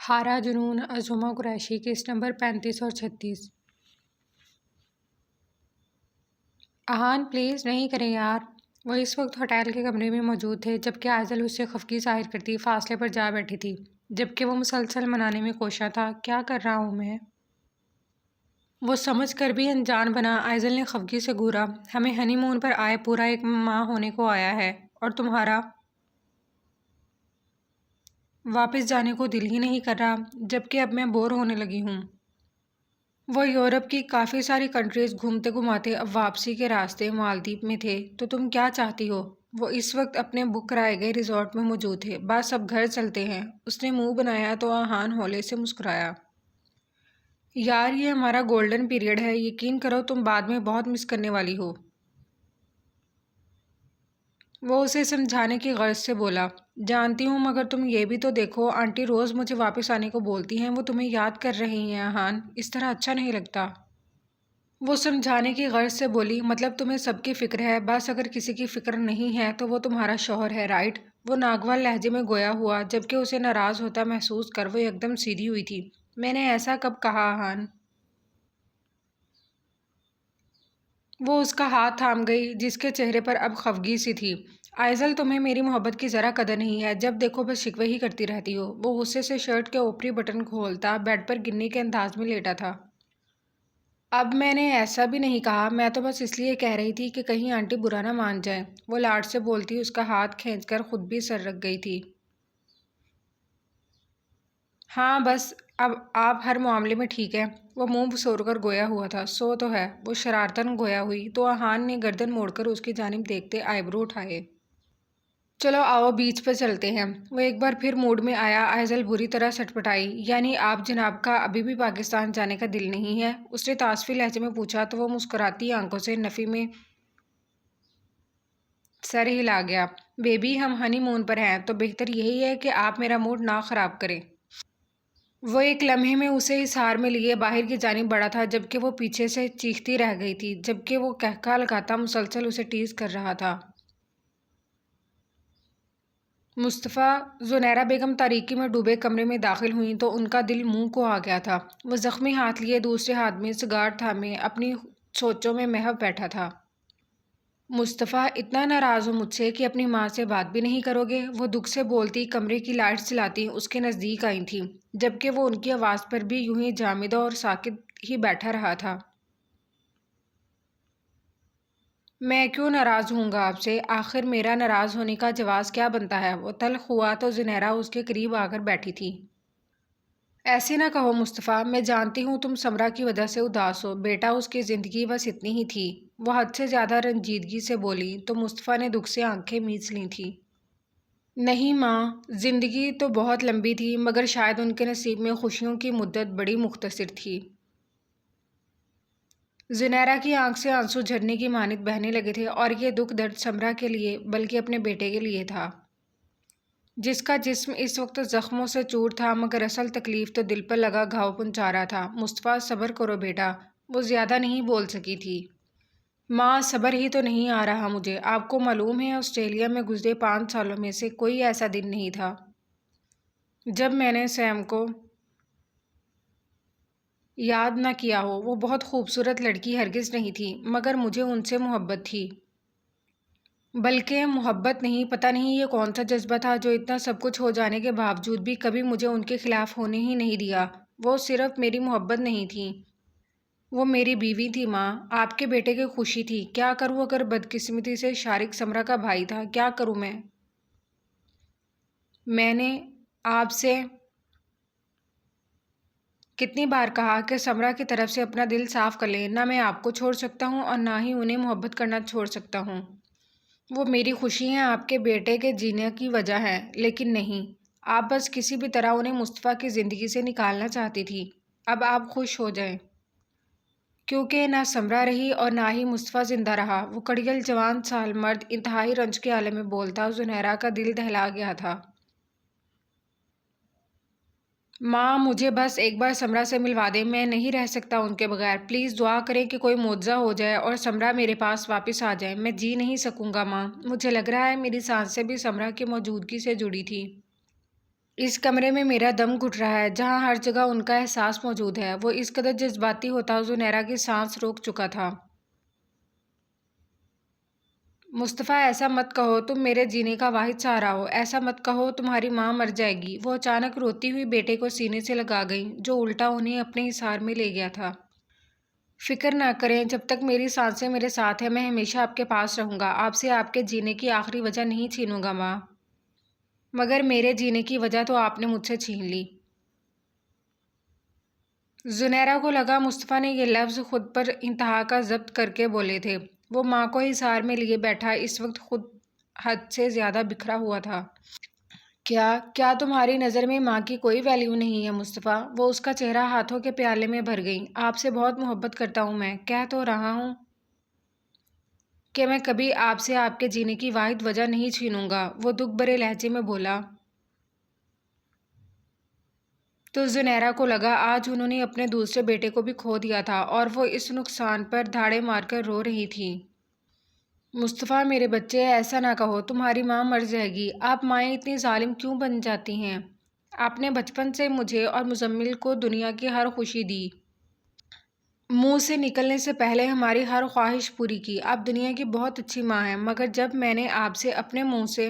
ہارا جنون عظمہ قریشی کس نمبر 35 اور 36؟ احان پلیز نہیں کریں یار۔ وہ اس وقت ہوٹل کے کمرے میں موجود تھے جبکہ عائزل اس سے خفگی ظاہر کرتی فاصلے پر جا بیٹھی تھی، جبکہ وہ مسلسل منانے میں کوشاں تھا۔ کیا کر رہا ہوں میں؟ وہ سمجھ کر بھی انجان بنا۔ عائزل نے خفگی سے گھورا، ہمیں ہنی مون پر آئے پورا 1 ماہ ہونے کو آیا ہے اور تمہارا واپس جانے کو دل ہی نہیں کر رہا، جبکہ اب میں بور ہونے لگی ہوں۔ وہ یورپ کی کافی ساری کنٹریز گھومتے گھماتے اب واپسی کے راستے مالدیپ میں تھے۔ تو تم کیا چاہتی ہو؟ وہ اس وقت اپنے بک کرائے گئے ریزورٹ میں موجود تھے۔ بس اب گھر چلتے ہیں۔ اس نے منہ بنایا تو احان ہولے سے مسکرایا۔ یار یہ ہمارا گولڈن پیریڈ ہے، یقین کرو تم بعد میں بہت مس کرنے والی ہو۔ وہ اسے سمجھانے کی غرض سے بولا، جانتی ہوں مگر تم یہ بھی تو دیکھو آنٹی روز مجھے واپس آنے کو بولتی ہیں، وہ تمہیں یاد کر رہی ہیں احان، اس طرح اچھا نہیں لگتا۔ وہ سمجھانے کی غرض سے بولی، مطلب تمہیں سب کی فکر ہے، بس اگر کسی کی فکر نہیں ہے تو وہ تمہارا شوہر ہے، رائٹ؟ وہ ناگوار لہجے میں گویا ہوا، جبکہ اسے ناراض ہوتا محسوس کر وہ یکدم سیدھی ہوئی تھی۔ میں نے ایسا کب کہا احان؟ وہ اس کا ہاتھ تھام گئی جس کے چہرے پر اب خفگی سی تھی۔ عائزل تمہیں میری محبت کی ذرا قدر نہیں ہے، جب دیکھو بس شکوے ہی کرتی رہتی ہو۔ وہ غصے سے شرٹ کے اوپری بٹن کھولتا بیڈ پر گنی کے انداز میں لیٹا تھا۔ اب میں نے ایسا بھی نہیں کہا، میں تو بس اس لیے کہہ رہی تھی کہ کہیں آنٹی برا نہ مان جائیں۔ وہ لاڈ سے بولتی اس کا ہاتھ کھینچ کر خود بھی سر رکھ گئی تھی۔ ہاں بس اب آپ ہر معاملے میں ٹھیک ہیں۔ وہ منہ بسور کر گویا ہوا تھا، سو تو ہے۔ وہ شرارتاً گویا ہوئی تو احان نے گردن موڑ کر اس کی جانب دیکھتے آئی برو اٹھائے۔ چلو آؤ بیچ پہ چلتے ہیں۔ وہ ایک بار پھر موڈ میں آیا۔ عائزل بری طرح سٹپٹائی، یعنی آپ جناب کا ابھی بھی پاکستان جانے کا دل نہیں ہے؟ اس نے تعسفی لہجے میں پوچھا تو وہ مسکراتی آنکھوں سے نفی میں سر ہلا گیا۔ بیبی ہم ہنی مون پر ہیں تو بہتر یہی ہے کہ آپ میرا موڈ نہ خراب کریں۔ وہ ایک لمحے میں اسے حصار میں لیے باہر کی جانب بڑھا تھا، جبکہ وہ پیچھے سے چیختی رہ گئی تھی، جبکہ وہ قہقہہ لگاتا مسلسل اسے ٹیز کر رہا تھا۔ مصطفیٰ، زنیرہ بیگم تاریکی میں ڈوبے کمرے میں داخل ہوئیں تو ان کا دل منہ کو آ گیا تھا۔ وہ زخمی ہاتھ لیے دوسرے ہاتھ میں سگار تھامے اپنی سوچوں میں محو بیٹھا تھا۔ مصطفیٰ، اتنا ناراض ہو مجھ سے کہ اپنی ماں سے بات بھی نہیں کرو گے؟ وہ دکھ سے بولتی کمرے کی لائٹس جلاتی اس کے نزدیک آئی تھیں، جبکہ وہ ان کی آواز پر بھی یوں ہی جامدہ اور ساکت ہی بیٹھا رہا تھا۔ میں کیوں ناراض ہوں گا آپ سے؟ آخر میرا ناراض ہونے کا جواز کیا بنتا ہے؟ وہ تلخ ہوا تو زنیرہ اس کے قریب آ کر بیٹھی تھی۔ ایسے نہ کہو مصطفیٰ، میں جانتی ہوں تم سمرہ کی وجہ سے اداس ہو، بیٹا اس کی زندگی بس اتنی ہی تھی۔ وہ حد سے زیادہ رنجیدگی سے بولی تو مصطفیٰ نے دکھ سے آنکھیں میچ لی تھیں۔ نہیں ماں، زندگی تو بہت لمبی تھی، مگر شاید ان کے نصیب میں خوشیوں کی مدت بڑی مختصر تھی۔ زنیرہ کی آنکھ سے آنسو جھرنے کی مانند بہنے لگے تھے، اور یہ دکھ درد سمرہ کے لیے بلکہ اپنے بیٹے کے لیے تھا، جس کا جسم اس وقت زخموں سے چور تھا، مگر اصل تکلیف تو دل پر لگا گھاؤ پہنچا رہا تھا۔ مصطفیٰ صبر کرو بیٹا، وہ زیادہ نہیں بول سکی تھی۔ ماں صبر ہی تو نہیں آ رہا مجھے، آپ کو معلوم ہے آسٹریلیا میں گزرے 5 سالوں میں سے کوئی ایسا دن نہیں تھا جب میں نے سیم کو یاد نہ کیا ہو۔ وہ بہت خوبصورت لڑکی ہرگز نہیں تھی، مگر مجھے ان سے محبت تھی۔ بلکہ محبت نہیں، پتہ نہیں یہ کون سا جذبہ تھا جو اتنا سب کچھ ہو جانے کے باوجود بھی کبھی مجھے ان کے خلاف ہونے ہی نہیں دیا۔ وہ صرف میری محبت نہیں تھی، وہ میری بیوی تھی ماں، آپ کے بیٹے کی خوشی تھی۔ کیا کروں اگر بدقسمتی سے شارق سمرہ کا بھائی تھا؟ کیا کروں میں نے آپ سے کتنی بار کہا کہ سمرہ کی طرف سے اپنا دل صاف کر لیں، نہ میں آپ کو چھوڑ سکتا ہوں اور نہ ہی انہیں محبت کرنا چھوڑ سکتا ہوں۔ وہ میری خوشی ہیں، آپ کے بیٹے کے جینے کی وجہ ہیں، لیکن نہیں، آپ بس کسی بھی طرح انہیں مصطفیٰ کی زندگی سے نکالنا چاہتی تھی۔ اب آپ خوش ہو جائیں، کیونکہ نہ سمرہ رہی اور نہ ہی مصطفیٰ زندہ رہا۔ وہ کڑیل جوان سال مرد انتہائی رنج کے عالم میں بولتا، زنیرہ کا دل دہلا گیا تھا۔ ماں مجھے بس ایک بار سمرہ سے ملوا دیں، میں نہیں رہ سکتا ان کے بغیر، پلیز دعا کریں کہ کوئی معجزہ ہو جائے اور سمرہ میرے پاس واپس آ جائے۔ میں جی نہیں سکوں گا ماں، مجھے لگ رہا ہے میری سانسیں بھی سمرہ کی موجودگی سے جڑی تھی۔ اس کمرے میں میرا دم گھٹ رہا ہے، جہاں ہر جگہ ان کا احساس موجود ہے۔ وہ اس قدر جذباتی ہوتا زنیرہ کی سانس روک چکا تھا۔ مصطفیٰ، ایسا مت کہو، تم میرے جینے کا واحد سہارا ہو۔ ایسا مت کہو، تمہاری ماں مر جائے گی۔ وہ اچانک روتی ہوئی بیٹے کو سینے سے لگا گئی، جو الٹا انہیں اپنے حصار میں لے گیا تھا۔ فکر نہ کریں، جب تک میری سانسیں میرے ساتھ ہیں میں ہمیشہ آپ کے پاس رہوں گا۔ آپ سے آپ کے جینے کی آخری وجہ نہیں چھینوں گا ماں، مگر میرے جینے کی وجہ تو آپ نے مجھ سے چھین لی۔ زنیرہ کو لگا مصطفیٰ نے یہ لفظ خود پر انتہا کا ضبط کر کے بولے تھے۔ وہ ماں کو حصار میں لیے بیٹھا اس وقت خود حد سے زیادہ بکھرا ہوا تھا۔ کیا تمہاری نظر میں ماں کی کوئی ویلیو نہیں ہے مصطفیٰ؟ وہ اس کا چہرہ ہاتھوں کے پیالے میں بھر گئی۔ آپ سے بہت محبت کرتا ہوں میں، کہہ تو رہا ہوں کہ میں کبھی آپ سے آپ کے جینے کی واحد وجہ نہیں چھینوں گا، وہ دکھ بھرے لہجے میں بولا۔ تو زنیرہ کو لگا آج انہوں نے اپنے دوسرے بیٹے کو بھی کھو دیا تھا اور وہ اس نقصان پر دھاڑے مار کر رو رہی تھی۔ مصطفیٰ میرے بچے، ایسا نہ کہو، تمہاری ماں مر جائے گی۔ آپ مائیں اتنی ظالم کیوں بن جاتی ہیں؟ آپ نے بچپن سے مجھے اور مزمل کو دنیا کی ہر خوشی دی، منہ سے نکلنے سے پہلے ہماری ہر خواہش پوری کی۔ آپ دنیا کی بہت اچھی ماں ہیں، مگر جب میں نے آپ سے اپنے منہ سے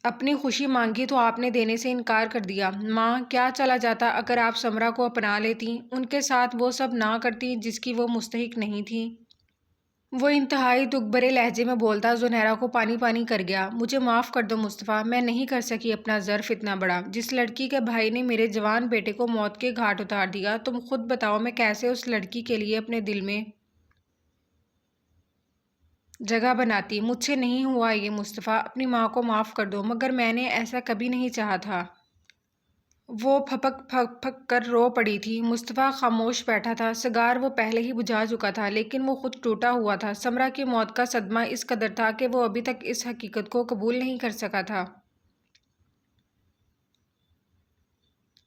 اپنی خوشی مانگی تو آپ نے دینے سے انکار کر دیا۔ ماں، کیا چلا جاتا اگر آپ سمرا کو اپنا لیتی، ان کے ساتھ وہ سب نہ کرتی جس کی وہ مستحق نہیں تھی؟ وہ انتہائی دکھ بھرے لہجے میں بولتا زنیرہ کو پانی پانی کر گیا۔ مجھے معاف کر دو مصطفیٰ، میں نہیں کر سکی اپنا ظرف اتنا بڑا۔ جس لڑکی کے بھائی نے میرے جوان بیٹے کو موت کے گھاٹ اتار دیا، تم خود بتاؤ میں کیسے اس لڑکی کے لیے اپنے دل میں جگہ بناتی۔ مجھ سے نہیں ہوا یہ مصطفیٰ، اپنی ماں کو معاف کر دو، مگر میں نے ایسا کبھی نہیں چاہا تھا۔ وہ پھپک پھک کر رو پڑی تھی۔ مصطفیٰ خاموش بیٹھا تھا۔ سگار وہ پہلے ہی بجھا چکا تھا، لیکن وہ خود ٹوٹا ہوا تھا۔ سمرا کی موت کا صدمہ اس قدر تھا کہ وہ ابھی تک اس حقیقت کو قبول نہیں کر سکا تھا۔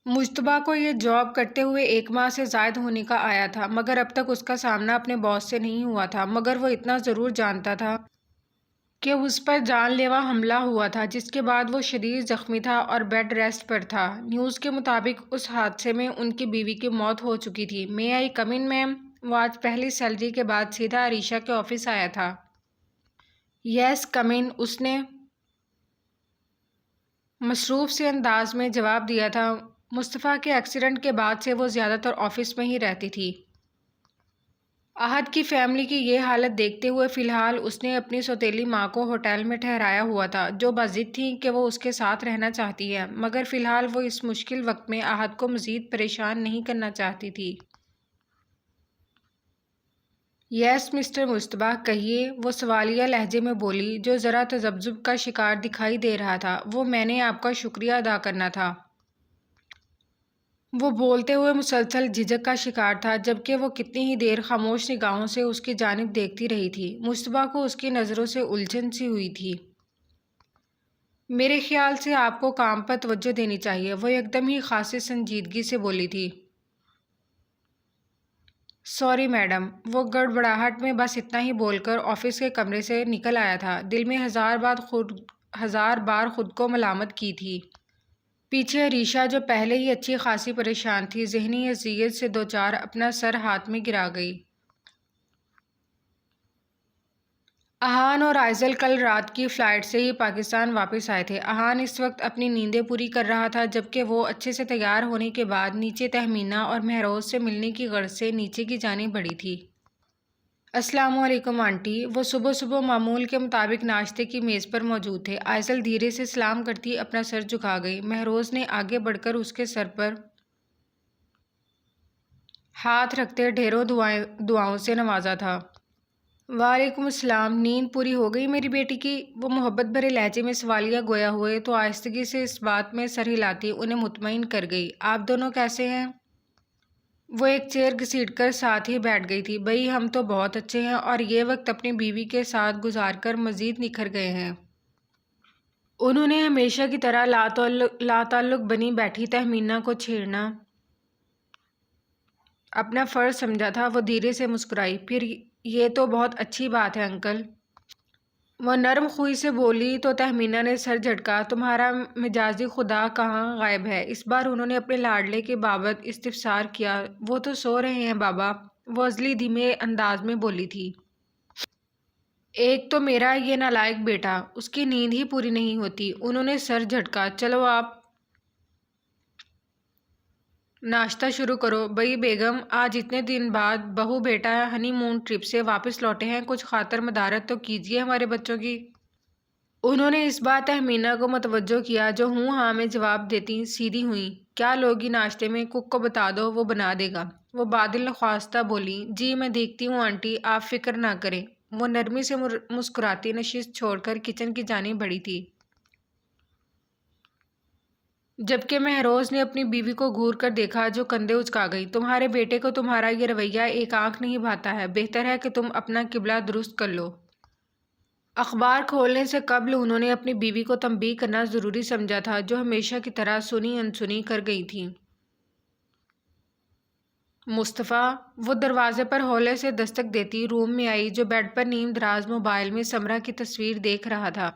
مجتبیٰ کو یہ جاب کرتے ہوئے 1 ماہ سے زائد ہونے کا آیا تھا، مگر اب تک اس کا سامنا اپنے باس سے نہیں ہوا تھا۔ مگر وہ اتنا ضرور جانتا تھا کہ اس پر جان لیوا حملہ ہوا تھا، جس کے بعد وہ شدید زخمی تھا اور بیڈ ریسٹ پر تھا۔ نیوز کے مطابق اس حادثے میں ان کی بیوی کی موت ہو چکی تھی۔ "مے آئی کم ان میم؟" وہ آج پہلی سیلری کے بعد سیدھا عریشہ کے آفس آیا تھا۔ "یس کم ان" اس نے مصروف سے انداز میں جواب دیا تھا۔ مصطفیٰ کے ایکسیڈنٹ کے بعد سے وہ زیادہ تر آفس میں ہی رہتی تھی۔ احد کی فیملی کی یہ حالت دیکھتے ہوئے فی الحال اس نے اپنی سوتیلی ماں کو ہوٹل میں ٹھہرایا ہوا تھا، جو بضد تھی کہ وہ اس کے ساتھ رہنا چاہتی ہے، مگر فی الحال وہ اس مشکل وقت میں احد کو مزید پریشان نہیں کرنا چاہتی تھی۔ "یس مسٹر مصطفیٰ، کہیے" وہ سوالیہ لہجے میں بولی، جو ذرا تذبذب کا شکار دکھائی دے رہا تھا۔ "وہ میں نے آپ کا شکریہ ادا کرنا تھا۔ وہ بولتے ہوئے مسلسل جھجک کا شکار تھا، جبکہ وہ کتنی ہی دیر خاموش نگاہوں سے اس کی جانب دیکھتی رہی تھی۔ مصطفیٰ کو اس کی نظروں سے الجھن سی ہوئی تھی۔ "میرے خیال سے آپ کو کام پر توجہ دینی چاہیے"، وہ ایک دم ہی خاصی سنجیدگی سے بولی تھی۔ "سوری میڈم"، وہ گڑبڑاہٹ میں بس اتنا ہی بول کر آفس کے کمرے سے نکل آیا تھا، دل میں ہزار بار خود کو ملامت کی تھی۔ پیچھے عریشہ، جو پہلے ہی اچھی خاصی پریشان تھی، ذہنی اذیت سے دوچار اپنا سر ہاتھ میں گرا گئی۔ احان اور آئزل کل رات کی فلائٹ سے ہی پاکستان واپس آئے تھے۔ احان اس وقت اپنی نیندیں پوری کر رہا تھا، جبکہ وہ اچھے سے تیار ہونے کے بعد نیچے تہمینہ اور مہروز سے ملنے کی غرض سے نیچے کی جانب بڑھی تھی۔ "السلام علیکم آنٹی"، وہ صبح صبح معمول کے مطابق ناشتے کی میز پر موجود تھے۔ آئزل دھیرے سے سلام کرتی اپنا سر جھکا گئی۔ مہروز نے آگے بڑھ کر اس کے سر پر ہاتھ رکھتے ڈھیروں دعاؤں سے نوازا تھا۔ "وعلیکم السلام، نیند پوری ہو گئی میری بیٹی کی؟" وہ محبت بھرے لہجے میں سوالیہ گویا ہوئے تو آہستگی سے اس بات میں سر ہلاتی انہیں مطمئن کر گئی۔ "آپ دونوں کیسے ہیں؟" وہ ایک چیئر گھسیٹ کر ساتھ ہی بیٹھ گئی تھی۔ "بھئی ہم تو بہت اچھے ہیں اور یہ وقت اپنی بیوی کے ساتھ گزار کر مزید نکھر گئے ہیں"۔ انہوں نے ہمیشہ کی طرح لاتعلق بنی بیٹھی تہمینہ کو چھیڑنا اپنا فرض سمجھا تھا۔ وہ دھیرے سے مسکرائی۔ "پھر یہ تو بہت اچھی بات ہے انکل"۔ وہ نرم خوئی سے بولی تو تہمینہ نے سر جھٹکا، تمہارا مجازی خدا کہاں غائب ہے؟ اس بار انہوں نے اپنے لاڈلے کے بابت استفسار کیا۔ وہ تو سو رہے ہیں بابا، وہ ازلی دھیمے انداز میں بولی تھی۔ ایک تو میرا یہ نالائق بیٹا، اس کی نیند ہی پوری نہیں ہوتی۔ انہوں نے سر جھٹکا۔ چلو آپ ناشتہ شروع کرو۔ بئی بیگم، آج اتنے دن بعد بہو بیٹا ہنی مون ٹرپ سے واپس لوٹے ہیں، کچھ خاطر مدارت تو کیجیے ہمارے بچوں کی۔ انہوں نے اس بار تہمینہ کو متوجہ کیا، جو ہوں ہاں میں جواب دیتی سیدھی ہوئیں۔ کیا لوگی ناشتے میں؟ کک کو بتا دو، وہ بنا دے گا۔ وہ بادل نخواستہ بولی۔ جی میں دیکھتی ہوں آنٹی، آپ فکر نہ کریں۔ وہ نرمی سے مسکراتی نشست چھوڑ کر کچن کی جانب بڑھی تھی، جبکہ مہروز نے اپنی بیوی کو گھور کر دیکھا جو کندھے اچکا گئی۔ تمہارے بیٹے کو تمہارا یہ رویہ ایک آنکھ نہیں بھاتا ہے، بہتر ہے کہ تم اپنا قبلہ درست کر لو۔ اخبار کھولنے سے قبل انہوں نے اپنی بیوی کو تنبیہ کرنا ضروری سمجھا تھا، جو ہمیشہ کی طرح سنی انسنی کر گئی تھی۔ مصطفیٰ، وہ دروازے پر ہولے سے دستک دیتی روم میں آئی، جو بیڈ پر نیم دراز موبائل میں سمرہ کی تصویر دیکھ رہا تھا۔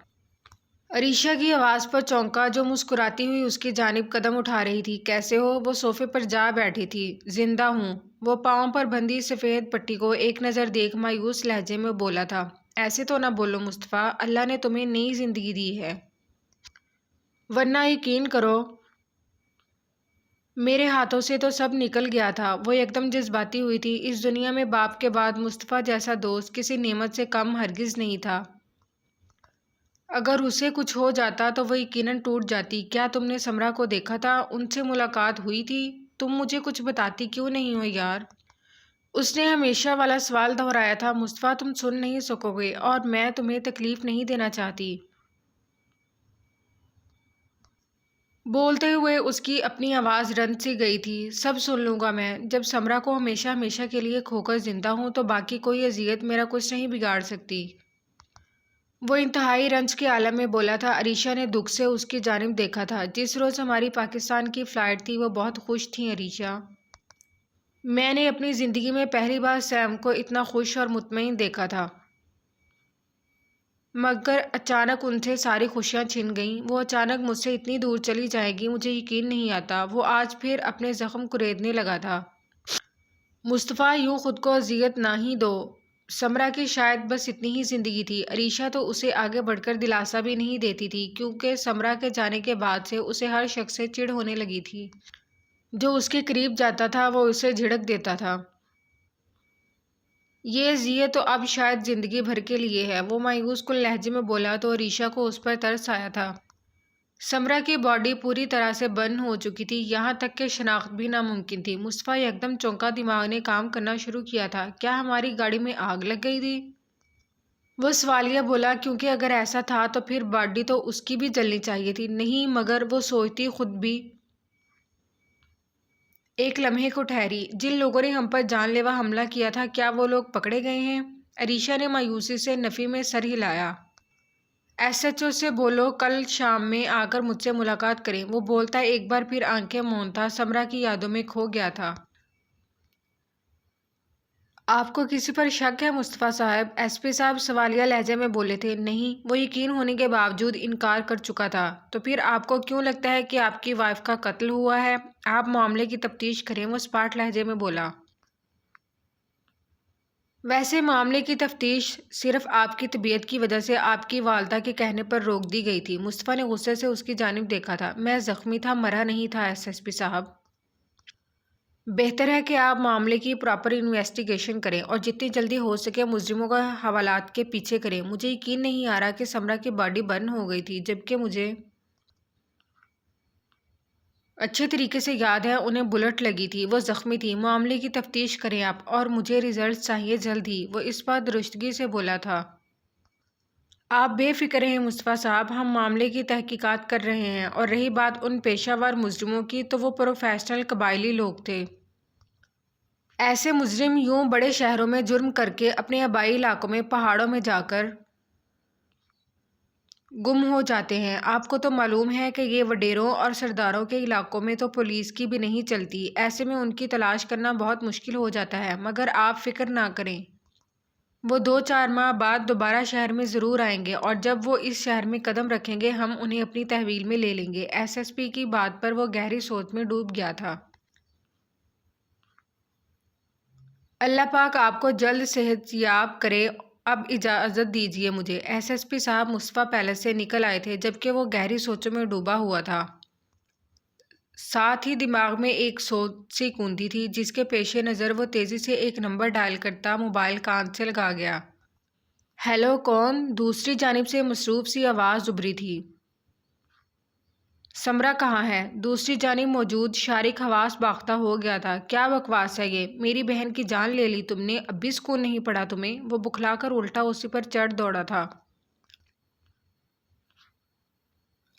عریشہ کی آواز پر چونکا، جو مسکراتی ہوئی اس کی جانب قدم اٹھا رہی تھی۔ کیسے ہو؟ وہ صوفے پر جا بیٹھی تھی۔ زندہ ہوں۔ وہ پاؤں پر بندھی سفید پٹی کو ایک نظر دیکھ مایوس لہجے میں بولا تھا۔ ایسے تو نہ بولو مصطفیٰ، اللہ نے تمہیں نئی زندگی دی ہے، ورنہ یقین کرو میرے ہاتھوں سے تو سب نکل گیا تھا۔ وہ یکدم جذباتی ہوئی تھی۔ اس دنیا میں باپ کے بعد مصطفیٰ جیسا دوست کسی نعمت سے کم ہرگز نہیں تھا۔ اگر اسے کچھ ہو جاتا تو وہ یقیناً ٹوٹ جاتی۔ کیا تم نے سمرہ کو دیکھا تھا؟ ان سے ملاقات ہوئی تھی؟ تم مجھے کچھ بتاتی کیوں نہیں ہو یار؟ اس نے ہمیشہ والا سوال دہرایا تھا۔ مصطفیٰ، تم سن نہیں سکو گے، اور میں تمہیں تکلیف نہیں دینا چاہتی۔ بولتے ہوئے اس کی اپنی آواز رند سی گئی تھی۔ سب سن لوں گا میں۔ جب سمرہ کو ہمیشہ ہمیشہ کے لیے کھو کر زندہ ہوں تو باقی کوئی اذیت میرا کچھ نہیں بگاڑ سکتی۔ وہ انتہائی رنج کے عالم میں بولا تھا۔ عریشہ نے دکھ سے اس کی جانب دیکھا تھا۔ جس روز ہماری پاکستان کی فلائٹ تھی وہ بہت خوش تھیں عریشہ۔ میں نے اپنی زندگی میں پہلی بار سیم کو اتنا خوش اور مطمئن دیکھا تھا، مگر اچانک ان سے ساری خوشیاں چھن گئیں۔ وہ اچانک مجھ سے اتنی دور چلی جائے گی، مجھے یقین نہیں آتا۔ وہ آج پھر اپنے زخم کریدنے لگا تھا۔ مصطفیٰ، یوں خود کو اذیت نہ ہی دو۔ سمرہ کی شاید بس اتنی ہی زندگی تھی۔ عریشہ تو اسے آگے بڑھ کر دلاسا بھی نہیں دیتی تھی، کیونکہ سمرہ کے جانے کے بعد سے اسے ہر شخص سے چڑ ہونے لگی تھی۔ جو اس کے قریب جاتا تھا وہ اسے جھڑک دیتا تھا۔ یہ اذیت تو اب شاید زندگی بھر کے لیے ہے، وہ مایوس کن لہجے میں بولا تو عریشہ کو اس پر ترس آیا تھا۔ سمرہ کی باڈی پوری طرح سے برن ہو چکی تھی، یہاں تک کہ شناخت بھی ناممکن تھی۔ مصطفیٰ یکدم چونکا، دماغ نے کام کرنا شروع کیا تھا۔ کیا ہماری گاڑی میں آگ لگ گئی تھی؟ وہ سوالیہ بولا، کیونکہ اگر ایسا تھا تو پھر باڈی تو اس کی بھی جلنی چاہیے تھی۔ نہیں، مگر وہ سوچتی خود بھی ایک لمحے کو ٹھہری۔ جن لوگوں نے ہم پر جان لیوا حملہ کیا تھا، کیا وہ لوگ پکڑے گئے ہیں؟ عریشہ نے مایوسی سے نفی میں سر ہلایا۔ ایس ایچ او سے بولو کل شام میں آ کر مجھ سے ملاقات کریں۔ وہ بولتا ایک بار پھر آنکھیں مونتا سمرہ کی یادوں میں کھو گیا تھا۔ آپ کو کسی پر شک ہے مصطفیٰ صاحب؟ ایس پی صاحب سوالیہ لہجے میں بولے تھے۔ نہیں، وہ یقین ہونے کے باوجود انکار کر چکا تھا۔ تو پھر آپ کو کیوں لگتا ہے کہ آپ کی وائف کا قتل ہوا ہے؟ آپ معاملے کی تفتیش کریں، وہ اسپاٹ لہجے میں بولا۔ ویسے معاملے کی تفتیش صرف آپ کی طبیعت کی وجہ سے آپ کی والدہ کے کہنے پر روک دی گئی تھی۔ مصطفیٰ نے غصے سے اس کی جانب دیکھا تھا۔ میں زخمی تھا، مرا نہیں تھا ایس پی صاحب۔ بہتر ہے کہ آپ معاملے کی پراپر انویسٹیگیشن کریں اور جتنی جلدی ہو سکے مجرموں کا حوالات کے پیچھے کریں۔ مجھے یقین نہیں آ رہا کہ سمرہ کی باڈی برن ہو گئی تھی، جبکہ مجھے اچھے طریقے سے یاد ہے انہیں بلٹ لگی تھی، وہ زخمی تھی۔ معاملے کی تفتیش کریں آپ، اور مجھے ریزلٹ چاہیے جلد ہی، وہ اس بار درستگی سے بولا تھا۔ آپ بے فکر رہیں مصطفیٰ صاحب، ہم معاملے کی تحقیقات کر رہے ہیں۔ اور رہی بات ان پیشہ ور مجرموں کی، تو وہ پروفیشنل قبائلی لوگ تھے۔ ایسے مجرم یوں بڑے شہروں میں جرم کر کے اپنے آبائی علاقوں میں پہاڑوں میں جا کر گم ہو جاتے ہیں۔ آپ کو تو معلوم ہے کہ یہ وڈیروں اور سرداروں کے علاقوں میں تو پولیس کی بھی نہیں چلتی، ایسے میں ان کی تلاش کرنا بہت مشکل ہو جاتا ہے۔ مگر آپ فکر نہ کریں، وہ 2-4 ماہ بعد دوبارہ شہر میں ضرور آئیں گے، اور جب وہ اس شہر میں قدم رکھیں گے ہم انہیں اپنی تحویل میں لے لیں گے۔ ایس ایس پی کی بات پر وہ گہری سوچ میں ڈوب گیا تھا۔ اللہ پاک آپ کو جلد صحت یاب کرے۔ اب اجازت دیجیے مجھے۔ ایس ایس پی صاحب مصطفیٰ پیلس سے نکل آئے تھے جبکہ وہ گہری سوچوں میں ڈوبا ہوا تھا۔ ساتھ ہی دماغ میں ایک سوچ سی گونجتی تھی جس کے پیش نظر وہ تیزی سے ایک نمبر ڈائل کرتا موبائل کان سے لگا گیا۔ ہیلو، کون؟ دوسری جانب سے مصروف سی آواز ابھری تھی۔ سمرا کہاں ہے؟ دوسری جانب موجود شارق حواس باختہ ہو گیا تھا۔ کیا بکواس ہے یہ؟ میری بہن کی جان لے لی تم نے؟ اب بھی سکون نہیں پڑا تمہیں؟ وہ بکھلا کر الٹا اسی پر چڑھ دوڑا تھا۔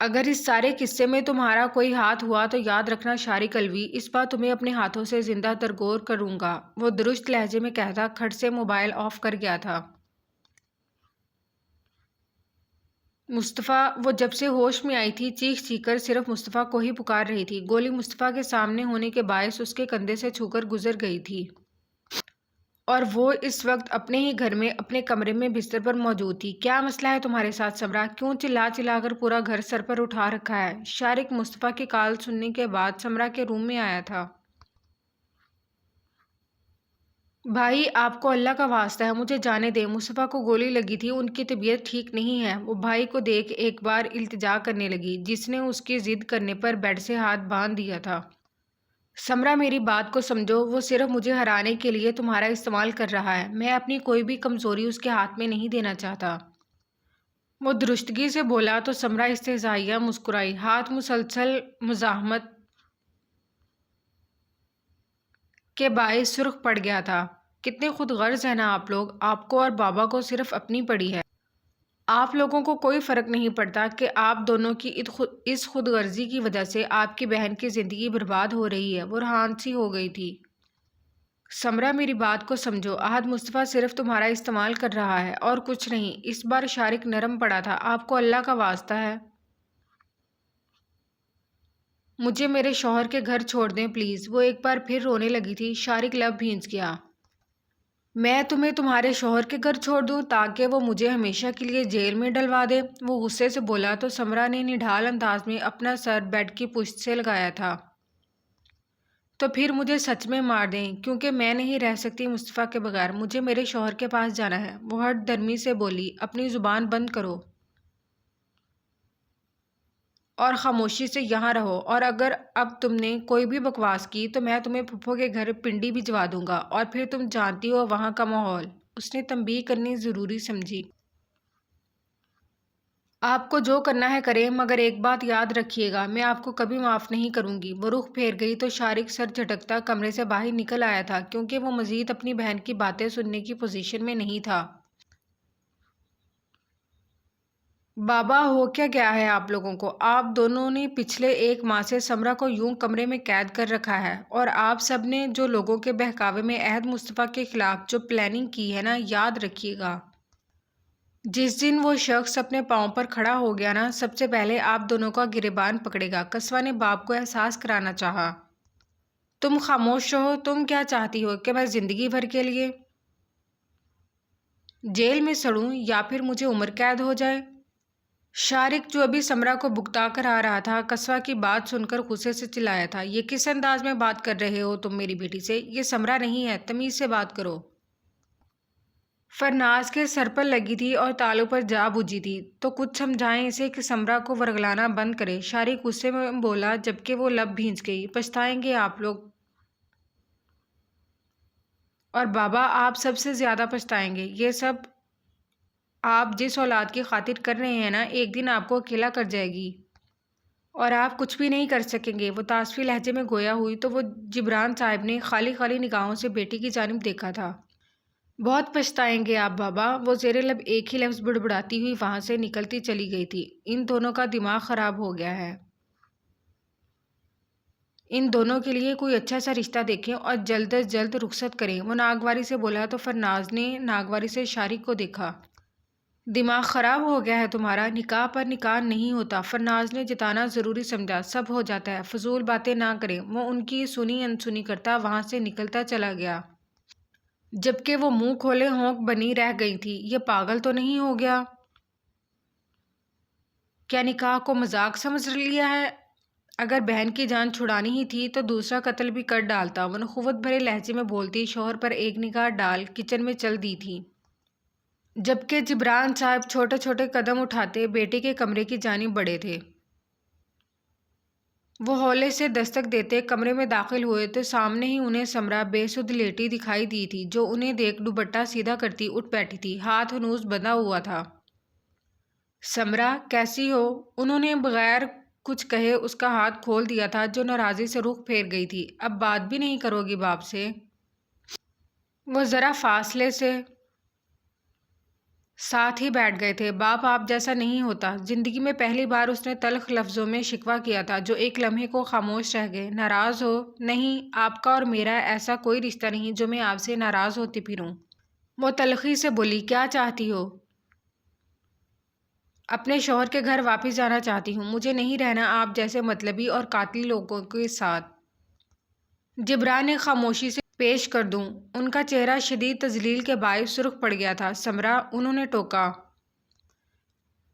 اگر اس سارے قصے میں تمہارا کوئی ہاتھ ہوا تو یاد رکھنا شارق الوی، اس بار تمہیں اپنے ہاتھوں سے زندہ درگور کروں گا، وہ درست لہجے میں کہتا کھٹ سے موبائل آف کر گیا تھا۔ مصطفیٰ! وہ جب سے ہوش میں آئی تھی چیخ چیخ کر صرف مصطفیٰ کو ہی پکار رہی تھی۔ گولی مصطفیٰ کے سامنے ہونے کے باعث اس کے کندھے سے چھو کر گزر گئی تھی، اور وہ اس وقت اپنے ہی گھر میں اپنے کمرے میں بستر پر موجود تھی۔ کیا مسئلہ ہے تمہارے ساتھ سمرا؟ کیوں چلا چلا کر پورا گھر سر پر اٹھا رکھا ہے؟ شارق مصطفیٰ کی کال سننے کے بعد سمرا کے روم میں آیا تھا۔ بھائی، آپ کو اللہ کا واسطہ ہے مجھے جانے دیں، مصطفیٰ کو گولی لگی تھی، ان کی طبیعت ٹھیک نہیں ہے۔ وہ بھائی کو دیکھ ایک بار التجا کرنے لگی جس نے اس کی ضد کرنے پر بیڈ سے ہاتھ باندھ دیا تھا۔ سمرا، میری بات کو سمجھو، وہ صرف مجھے ہرانے کے لیے تمہارا استعمال کر رہا ہے۔ میں اپنی کوئی بھی کمزوری اس کے ہاتھ میں نہیں دینا چاہتا۔ وہ درستگی سے بولا تو سمرا استہزائیہ مسکرائی۔ ہاتھ مسلسل مزاحمت کے باعث سرخ پڑ گیا تھا۔ کتنے خود غرض ہیں نا آپ لوگ! آپ کو اور بابا کو صرف اپنی پڑی ہے۔ آپ لوگوں کو کوئی فرق نہیں پڑتا کہ آپ دونوں کی اس خود غرضی کی وجہ سے آپ کی بہن کی زندگی برباد ہو رہی ہے۔ وہ رہان سی ہو گئی تھی۔ سمرا، میری بات کو سمجھو، آج مصطفیٰ صرف تمہارا استعمال کر رہا ہے اور کچھ نہیں۔ اس بار شارق نرم پڑا تھا۔ آپ کو اللہ کا واسطہ ہے مجھے میرے شوہر کے گھر چھوڑ دیں پلیز۔ وہ ایک بار پھر رونے لگی تھی۔ شارق لب بھینچ گیا۔ میں تمہیں تمہارے شوہر کے گھر چھوڑ دوں تاکہ وہ مجھے ہمیشہ کے لیے جیل میں ڈلوا دے؟ وہ غصے سے بولا تو سمرا نے نڈھال انداز میں اپنا سر بیڈ کی پشت سے لگایا تھا۔ تو پھر مجھے سچ میں مار دیں کیونکہ میں نہیں رہ سکتی مصطفیٰ کے بغیر۔ مجھے میرے شوہر کے پاس جانا ہے۔ وہ ہٹ دھرمی سے بولی۔ اپنی زبان بند کرو اور خاموشی سے یہاں رہو، اور اگر اب تم نے کوئی بھی بکواس کی تو میں تمہیں پھپھو کے گھر پنڈی بھجوا دوں گا، اور پھر تم جانتی ہو وہاں کا ماحول۔ اس نے تنبیہ کرنی ضروری سمجھی۔ آپ کو جو کرنا ہے کریں، مگر ایک بات یاد رکھیے گا، میں آپ کو کبھی معاف نہیں کروں گی۔ وہ رخ پھیر گئی تو شارق سر جھٹکتا کمرے سے باہر نکل آیا تھا کیونکہ وہ مزید اپنی بہن کی باتیں سننے کی پوزیشن میں نہیں تھا۔ بابا، ہو کیا گیا ہے آپ لوگوں کو؟ آپ دونوں نے پچھلے 1 ماہ سے سمرا کو یوں کمرے میں قید کر رکھا ہے، اور آپ سب نے جو لوگوں کے بہکاوے میں عہد مصطفیٰ کے خلاف جو پلاننگ کی ہے نا، یاد رکھیے گا جس دن وہ شخص اپنے پاؤں پر کھڑا ہو گیا نا، سب سے پہلے آپ دونوں کا گریبان پکڑے گا۔ قصوہ نے باپ کو احساس کرانا چاہا۔ تم خاموش رہو۔ تم کیا چاہتی ہو کہ میں زندگی بھر کے لیے جیل میں سڑوں یا پھر مجھے عمر قید ہو جائے؟ شارق، جو ابھی سمرا کو بھگتا کر آ رہا تھا، قصوہ کی بات سن کر غصے سے چلایا تھا۔ یہ کس انداز میں بات کر رہے ہو تم میری بیٹی سے؟ یہ سمرا نہیں ہے، تمیز سے بات کرو۔ فرناز کے سر پر لگی تھی اور تالوں پر جا بجھی تھی، تو کچھ سمجھائیں اسے کہ سمرا کو ورگلانا بند کرے۔ شارق غصے میں بولا جبکہ وہ لب بھینچ گئی۔ پچھتائیں گے آپ لوگ، اور بابا آپ سب سے زیادہ پچھتائیں گے۔ یہ سب آپ جس اولاد کی خاطر کر رہے ہیں نا، ایک دن آپ کو اکیلا کر جائے گی اور آپ کچھ بھی نہیں کر سکیں گے۔ وہ تعاسفی لہجے میں گویا ہوئی تو وہ جبران صاحب نے خالی خالی نگاہوں سے بیٹی کی جانب دیکھا تھا۔ بہت پچھتائیں گے آپ بابا، وہ زیر لب ایک ہی لفظ بڑبڑاتی ہوئی وہاں سے نکلتی چلی گئی تھی۔ ان دونوں کا دماغ خراب ہو گیا ہے۔ ان دونوں کے لیے کوئی اچھا سا رشتہ دیکھیں اور جلد از جلد رخصت کریں۔ وہ ناگواری سے بولا تو فرناز نے ناگواری سے شارق کو دیکھا۔ دماغ خراب ہو گیا ہے تمہارا؟ نکاح پر نکاح نہیں ہوتا، فرناز نے جتانا ضروری سمجھا۔ سب ہو جاتا ہے، فضول باتیں نہ کریں۔ وہ ان کی سنی انسنی کرتا وہاں سے نکلتا چلا گیا۔ جبکہ وہ منہ کھولے ہونک بنی رہ گئی تھی۔ یہ پاگل تو نہیں ہو گیا؟ کیا نکاح کو مذاق سمجھ لیا ہے؟ اگر بہن کی جان چھڑانی ہی تھی تو دوسرا قتل بھی کر ڈالتا۔ وہ نخوت بھرے لہجے میں بولتی شوہر پر ایک نگاہ ڈال کچن میں چل دی تھی، جبکہ جبران صاحب چھوٹے چھوٹے قدم اٹھاتے بیٹے کے کمرے کی جانب بڑھے تھے۔ وہ ہولے سے دستک دیتے کمرے میں داخل ہوئے تو سامنے ہی انہیں سمرا بے سدھ لیٹی دکھائی دی تھی، جو انہیں دیکھ دوپٹہ سیدھا کرتی اٹھ بیٹھی تھی، ہاتھ ہنوز بندھا ہوا تھا۔ سمرا کیسی ہو؟ انہوں نے بغیر کچھ کہے اس کا ہاتھ کھول دیا تھا، جو ناراضی سے رخ پھیر گئی تھی۔ اب بات بھی نہیں کرو گی باپ سے؟ وہ ذرا فاصلے سے ساتھ ہی بیٹھ گئے تھے۔ باپ آپ جیسا نہیں ہوتا۔ زندگی میں پہلی بار اس نے تلخ لفظوں میں شکوہ کیا تھا، جو ایک لمحے کو خاموش رہ گئے۔ ناراض ہو؟ نہیں، آپ کا اور میرا ایسا کوئی رشتہ نہیں جو میں آپ سے ناراض ہوتی پھروں۔ وہ تلخی سے بولی، کیا چاہتی ہو؟ اپنے شوہر کے گھر واپس جانا چاہتی ہوں۔ مجھے نہیں رہنا آپ جیسے مطلبی اور قاتل لوگوں کے ساتھ۔ جبران نے خاموشی سے پیش کر دوں۔ ان کا چہرہ شدید تذلیل کے باعث سرخ پڑ گیا تھا۔ سمرا، انہوں نے ٹوکا،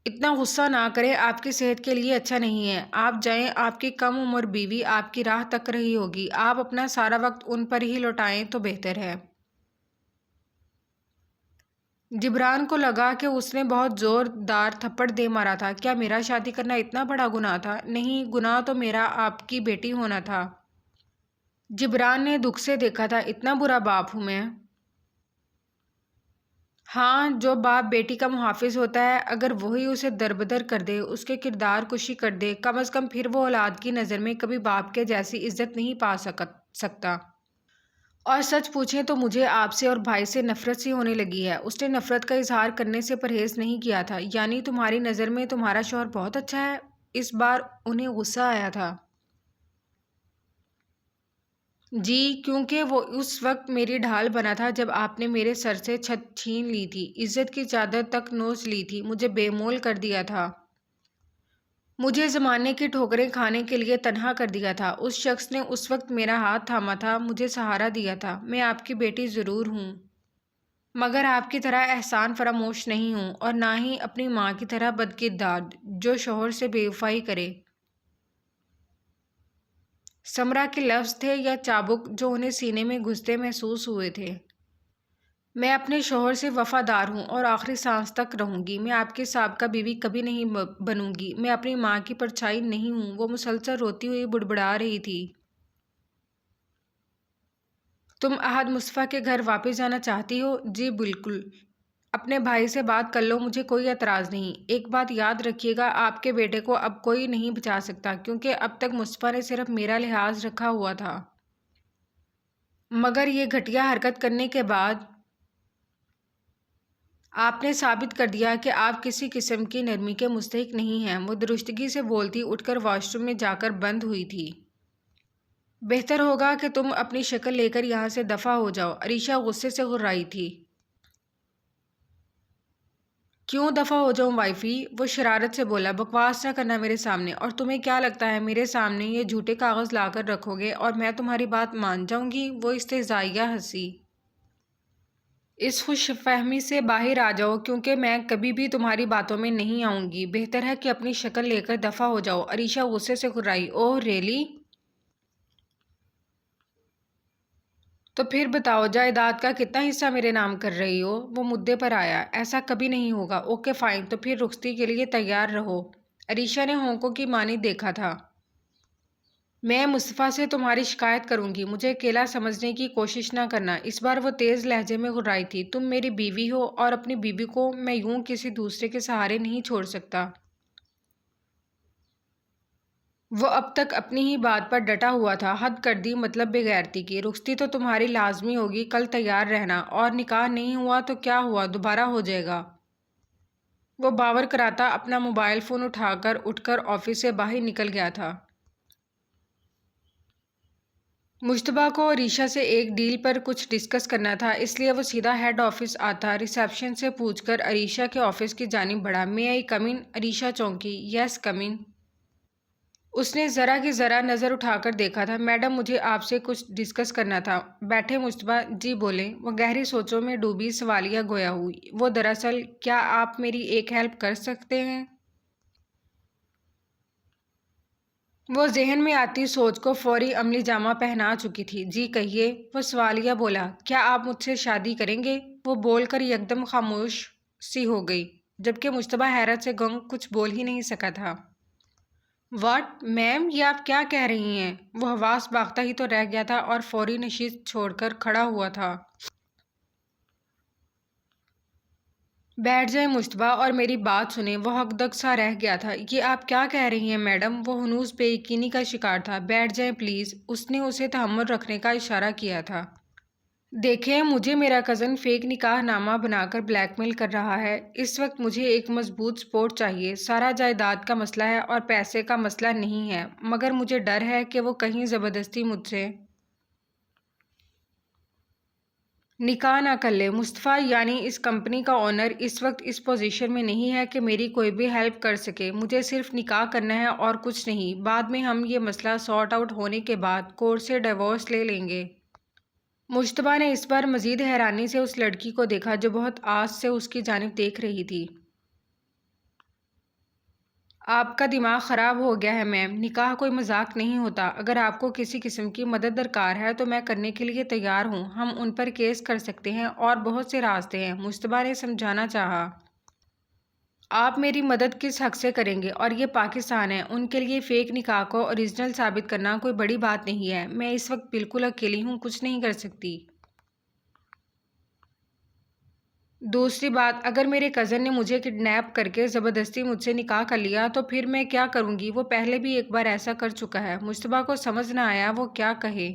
اتنا غصہ نہ کریں، آپ کی صحت کے لیے اچھا نہیں ہے۔ آپ جائیں، آپ کی کم عمر بیوی آپ کی راہ تک رہی ہوگی، آپ اپنا سارا وقت ان پر ہی لوٹائیں تو بہتر ہے۔ جبران کو لگا کہ اس نے بہت زور دار تھپڑ دے مارا تھا۔ کیا میرا شادی کرنا اتنا بڑا گناہ تھا؟ نہیں، گناہ تو میرا آپ کی بیٹی ہونا تھا۔ جبران نے دکھ سے دیکھا تھا، اتنا برا باپ ہوں میں؟ ہاں، جو باپ بیٹی کا محافظ ہوتا ہے، اگر وہی اسے دربدر کر دے، اس کے کردار کشی کر دے، کم از کم پھر وہ اولاد کی نظر میں کبھی باپ کے جیسی عزت نہیں پا سکتا۔ اور سچ پوچھیں تو مجھے آپ سے اور بھائی سے نفرت سی ہونے لگی ہے۔ اس نے نفرت کا اظہار کرنے سے پرہیز نہیں کیا تھا۔ یعنی تمہاری نظر میں تمہارا شوہر بہت اچھا ہے؟ اس بار انہیں غصہ آیا تھا۔ جی، کیونکہ وہ اس وقت میری ڈھال بنا تھا جب آپ نے میرے سر سے چھت چھین لی تھی، عزت کی چادر تک نوچ لی تھی، مجھے بے مول کر دیا تھا، مجھے زمانے کی ٹھوکریں کھانے کے لیے تنہا کر دیا تھا۔ اس شخص نے اس وقت میرا ہاتھ تھاما تھا، مجھے سہارا دیا تھا۔ میں آپ کی بیٹی ضرور ہوں، مگر آپ کی طرح احسان فراموش نہیں ہوں، اور نہ ہی اپنی ماں کی طرح بدکردار، جو شوہر سے بے وفائی کرے۔ سمرا کے لفظ تھے یا چابک جو انہیں سینے میں گھستے محسوس ہوئے تھے۔ میں اپنے شوہر سے وفادار ہوں اور آخری سانس تک رہوں گی۔ میں آپ کی سابقہ بیوی کبھی نہیں بنوں گی۔ میں اپنی ماں کی پرچھائی نہیں ہوں۔ وہ مسلسل روتی ہوئی بڑبڑا رہی تھی۔ تم احد مصطفیٰ کے گھر واپس جانا چاہتی ہو؟ جی بالکل۔ اپنے بھائی سے بات کر لو، مجھے کوئی اعتراض نہیں۔ ایک بات یاد رکھیے گا، آپ کے بیٹے کو اب کوئی نہیں بچا سکتا، کیونکہ اب تک مصطفیٰ نے صرف میرا لحاظ رکھا ہوا تھا، مگر یہ گھٹیا حرکت کرنے کے بعد آپ نے ثابت کر دیا کہ آپ کسی قسم کی نرمی کے مستحق نہیں ہیں۔ وہ درستگی سے بولتی اٹھ کر واش روم میں جا کر بند ہوئی تھی۔ بہتر ہوگا کہ تم اپنی شکل لے کر یہاں سے دفع ہو جاؤ، عریشہ غصے سے گھرائی تھی۔ کیوں دفع ہو جاؤں وائفی؟ وہ شرارت سے بولا، بکواس نہ کرنا میرے سامنے۔ اور تمہیں کیا لگتا ہے میرے سامنے یہ جھوٹے کاغذ لا کر رکھو گے اور میں تمہاری بات مان جاؤں گی؟ وہ استہزائیہ ہنسی۔ اس خوش فہمی سے باہر آ جاؤ، کیونکہ میں کبھی بھی تمہاری باتوں میں نہیں آؤں گی۔ بہتر ہے کہ اپنی شکل لے کر دفع ہو جاؤ، عریشہ غصے سے گھرائی۔ اوہ ریلی؟ تو پھر بتاؤ، جائیداد کا کتنا حصہ میرے نام کر رہی ہو؟ وہ مدعے پر آیا۔ ایسا کبھی نہیں ہوگا۔ اوکے فائن، تو پھر رخصتی کے لیے تیار رہو۔ عریشہ نے ہونکوں کی مانی دیکھا تھا۔ میں مصطفیٰ سے تمہاری شکایت کروں گی۔ مجھے اکیلا سمجھنے کی کوشش نہ کرنا۔ اس بار وہ تیز لہجے میں گھرائی تھی۔ تم میری بیوی ہو اور اپنی بیوی کو میں یوں کسی دوسرے کے سہارے نہیں چھوڑ سکتا۔ وہ اب تک اپنی ہی بات پر ڈٹا ہوا تھا۔ حد کر دی، مطلب بے غیرتی کی۔ رخصتی تو تمہاری لازمی ہوگی، کل تیار رہنا، اور نکاح نہیں ہوا تو کیا ہوا، دوبارہ ہو جائے گا۔ وہ باور کراتا اپنا موبائل فون اٹھا کر اٹھ کر آفس سے باہر نکل گیا تھا۔ مجتبیٰ کو عریشہ سے ایک ڈیل پر کچھ ڈسکس کرنا تھا، اس لیے وہ سیدھا ہیڈ آفس آتا، ریسیپشن سے پوچھ کر عریشہ کے آفس کی جانب بڑھا۔ مے آئی کم ان؟ عریشہ چونکی۔ یس کم ان۔ اس نے ذرا کی ذرا نظر اٹھا کر دیکھا تھا۔ میڈم مجھے آپ سے کچھ ڈسکس کرنا تھا۔ بیٹھے مصطفیٰ جی بولیں۔ وہ گہری سوچوں میں ڈوبی سوالیہ گویا ہوئی۔ وہ دراصل کیا آپ میری ایک ہیلپ کر سکتے ہیں؟ وہ ذہن میں آتی سوچ کو فوری عملی جامہ پہنا چکی تھی۔ جی کہیے، وہ سوالیہ بولا۔ کیا آپ مجھ سے شادی کریں گے؟ وہ بول کر یکدم خاموش سی ہو گئی، جبکہ مصطفیٰ حیرت سے گنگ کچھ بول ہی نہیں سکا تھا۔ واٹ میم، یہ آپ کیا کہہ رہی ہیں؟ وہ حواس باختہ ہی تو رہ گیا تھا اور فوری نشست چھوڑ کر کھڑا ہوا تھا۔ بیٹھ جائیں مصطفیٰ اور میری بات سنیں۔ وہ ہک سا رہ گیا تھا۔ یہ آپ کیا کہہ رہی ہیں میڈم؟ وہ ہنوز بے یقینی کا شکار تھا۔ بیٹھ جائیں پلیز، اس نے اسے تحمل رکھنے کا اشارہ کیا تھا۔ دیکھیں، مجھے میرا کزن فیک نکاح نامہ بنا کر بلیک میل کر رہا ہے۔ اس وقت مجھے ایک مضبوط سپورٹ چاہیے۔ سارا جائیداد کا مسئلہ ہے اور پیسے کا مسئلہ نہیں ہے، مگر مجھے ڈر ہے کہ وہ کہیں زبردستی مجھ سے نکاح نہ کر لے۔ مصطفیٰ یعنی اس کمپنی کا آنر اس وقت اس پوزیشن میں نہیں ہے کہ میری کوئی بھی ہیلپ کر سکے۔ مجھے صرف نکاح کرنا ہے اور کچھ نہیں۔ بعد میں ہم یہ مسئلہ سارٹ آؤٹ ہونے کے بعد کورٹ سے ڈیورس لے لیں گے۔ مجتبیٰ نے اس بار مزید حیرانی سے اس لڑکی کو دیکھا جو بہت آس سے اس کی جانب دیکھ رہی تھی۔ آپ کا دماغ خراب ہو گیا ہے میم، نکاح کوئی مذاق نہیں ہوتا۔ اگر آپ کو کسی قسم کی مدد درکار ہے تو میں کرنے کے لیے تیار ہوں۔ ہم ان پر کیس کر سکتے ہیں اور بہت سے راستے ہیں۔ مجتبیٰ نے سمجھانا چاہا۔ آپ میری مدد کس حق سے کریں گے؟ اور یہ پاکستان ہے، ان کے لیے فیک نکاح کو اوریجنل ثابت کرنا کوئی بڑی بات نہیں ہے۔ میں اس وقت بالکل اکیلی ہوں، کچھ نہیں کر سکتی۔ دوسری بات، اگر میرے کزن نے مجھے کڈنیپ کر کے زبردستی مجھ سے نکاح کر لیا تو پھر میں کیا کروں گی؟ وہ پہلے بھی ایک بار ایسا کر چکا ہے۔ مجتبیٰ کو سمجھ نہ آیا وہ کیا کہے۔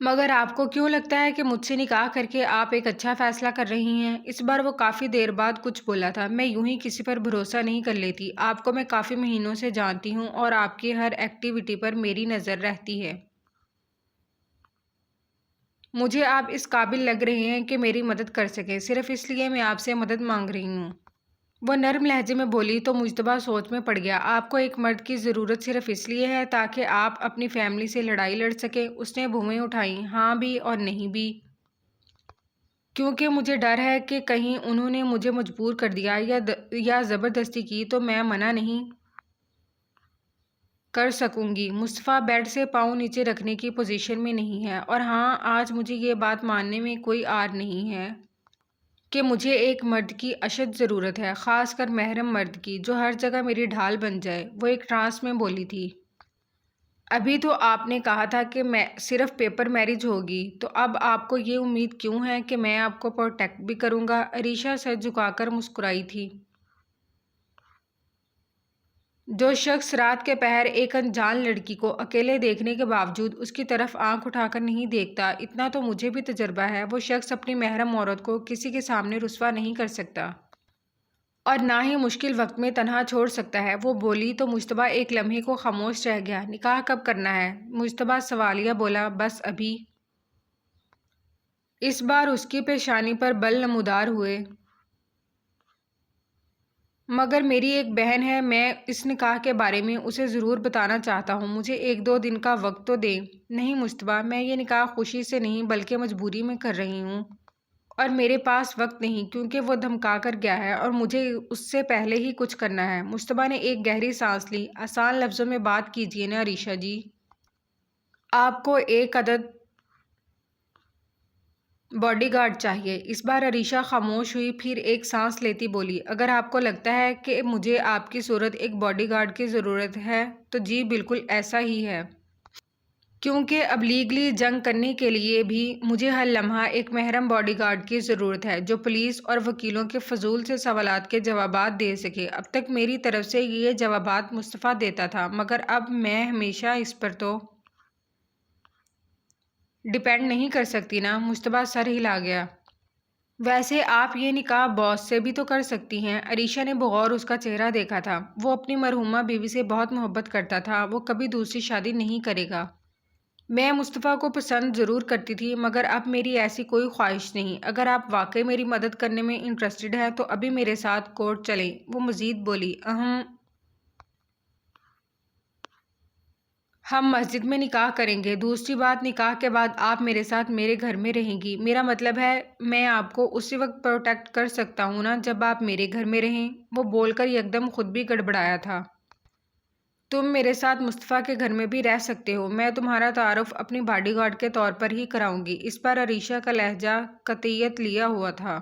مگر آپ کو کیوں لگتا ہے کہ مجھ سے نکاح کر کے آپ ایک اچھا فیصلہ کر رہی ہیں؟ اس بار وہ کافی دیر بعد کچھ بولا تھا۔ میں یوں ہی کسی پر بھروسہ نہیں کر لیتی۔ آپ کو میں کافی مہینوں سے جانتی ہوں اور آپ کی ہر ایکٹیویٹی پر میری نظر رہتی ہے۔ مجھے آپ اس قابل لگ رہے ہیں کہ میری مدد کر سکیں، صرف اس لیے میں آپ سے مدد مانگ رہی ہوں۔ وہ نرم لہجے میں بولی تو مجتبیٰ سوچ میں پڑ گیا۔ آپ کو ایک مرد کی ضرورت صرف اس لیے ہے تاکہ آپ اپنی فیملی سے لڑائی لڑ سکیں؟ اس نے بھویں اٹھائیں۔ ہاں بھی اور نہیں بھی۔ کیونکہ مجھے ڈر ہے کہ کہیں انہوں نے مجھے مجبور کر دیا یا زبردستی کی تو میں منع نہیں کر سکوں گی۔ مصطفیٰ بیڈ سے پاؤں نیچے رکھنے کی پوزیشن میں نہیں ہے، اور ہاں آج مجھے یہ بات ماننے میں کوئی آر نہیں ہے کہ مجھے ایک مرد کی اشد ضرورت ہے، خاص کر محرم مرد کی، جو ہر جگہ میری ڈھال بن جائے۔ وہ ایک ٹرانس میں بولی تھی۔ ابھی تو آپ نے کہا تھا کہ صرف پیپر میرج ہوگی، تو اب آپ کو یہ امید کیوں ہے کہ میں آپ کو پروٹیکٹ بھی کروں گا؟ عریشہ سر جھکا کر مسکرائی تھی۔ جو شخص رات کے پہر ایک انجان لڑکی کو اکیلے دیکھنے کے باوجود اس کی طرف آنکھ اٹھا کر نہیں دیکھتا، اتنا تو مجھے بھی تجربہ ہے، وہ شخص اپنی محرم عورت کو کسی کے سامنے رسوا نہیں کر سکتا اور نہ ہی مشکل وقت میں تنہا چھوڑ سکتا ہے۔ وہ بولی تو مجتبیٰ ایک لمحے کو خاموش رہ گیا۔ نکاح کب کرنا ہے؟ مجتبیٰ سوالیہ بولا۔ بس ابھی۔ اس بار اس کی پیشانی پر بل نمودار ہوئے۔ مگر میری ایک بہن ہے، میں اس نکاح کے بارے میں اسے ضرور بتانا چاہتا ہوں، مجھے 1-2 دن کا وقت تو دیں۔ نہیں مجتبیٰ، میں یہ نکاح خوشی سے نہیں بلکہ مجبوری میں کر رہی ہوں، اور میرے پاس وقت نہیں کیونکہ وہ دھمکا کر گیا ہے اور مجھے اس سے پہلے ہی کچھ کرنا ہے۔ مجتبیٰ نے ایک گہری سانس لی۔ آسان لفظوں میں بات کیجیے نا عریشہ جی۔ آپ کو ایک عدد باڈی گارڈ چاہیے۔ اس بار عریشہ خاموش ہوئی، پھر ایک سانس لیتی بولی۔ اگر آپ کو لگتا ہے کہ مجھے آپ کی صورت ایک باڈی گارڈ کی ضرورت ہے تو جی بالکل ایسا ہی ہے، کیونکہ اب لیگلی جنگ کرنے کے لیے بھی مجھے ہر لمحہ ایک محرم باڈی گارڈ کی ضرورت ہے جو پولیس اور وکیلوں کے فضول سے سوالات کے جوابات دے سکے۔ اب تک میری طرف سے یہ جوابات مصطفیٰ دیتا تھا، مگر اب میں ہمیشہ اس پر تو ڈیپینڈ نہیں کر سکتی نا۔ مجتبیٰ سر ہلا گیا۔ ویسے آپ یہ نکاح باس سے بھی تو کر سکتی ہیں۔ عریشہ نے بغور اس کا چہرہ دیکھا تھا۔ وہ اپنی مرحومہ بیوی سے بہت محبت کرتا تھا، وہ کبھی دوسری شادی نہیں کرے گا۔ میں مصطفیٰ کو پسند ضرور کرتی تھی، مگر اب میری ایسی کوئی خواہش نہیں۔ اگر آپ واقعی میری مدد کرنے میں انٹرسٹڈ ہیں تو ابھی میرے ساتھ کورٹ چلیں۔ وہ مزید بولی۔ ہم مسجد میں نکاح کریں گے۔ دوسری بات، نکاح کے بعد آپ میرے ساتھ میرے گھر میں رہیں گی۔ میرا مطلب ہے میں آپ کو اسی وقت پروٹیکٹ کر سکتا ہوں نا جب آپ میرے گھر میں رہیں۔ وہ بول کر یکدم خود بھی گڑبڑایا تھا۔ تم میرے ساتھ مصطفیٰ کے گھر میں بھی رہ سکتے ہو۔ میں تمہارا تعارف اپنی باڈی گارڈ کے طور پر ہی کراؤں گی۔ اس پر عریشہ کا لہجہ قطعیت لیا ہوا تھا۔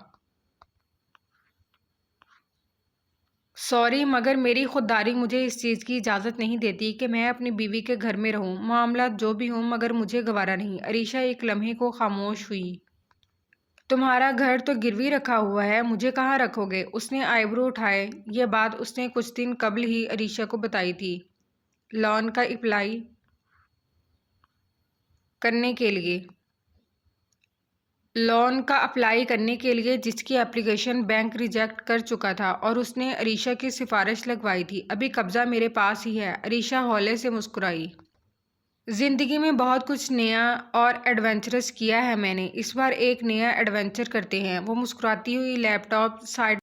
سوری، مگر میری خودداری مجھے اس چیز کی اجازت نہیں دیتی کہ میں اپنی بیوی کے گھر میں رہوں۔ معاملات جو بھی ہوں مگر مجھے گوارا نہیں۔ عریشہ ایک لمحے کو خاموش ہوئی۔ تمہارا گھر تو گروی رکھا ہوا ہے، مجھے کہاں رکھو گے؟ اس نے آئی برو اٹھائے۔ یہ بات اس نے کچھ دن قبل ہی عریشہ کو بتائی تھی۔ لون کا اپلائی کرنے کے لیے جس کی اپلیکیشن بینک ریجیکٹ کر چکا تھا، اور اس نے عریشہ کی سفارش لگوائی تھی۔ ابھی قبضہ میرے پاس ہی ہے۔ عریشہ ہولے سے مسکرائی۔ زندگی میں بہت کچھ نیا اور ایڈونچرس کیا ہے میں نے۔ اس بار ایک نیا ایڈونچر کرتے ہیں۔ وہ مسکراتی ہوئی لیپ ٹاپ سائڈ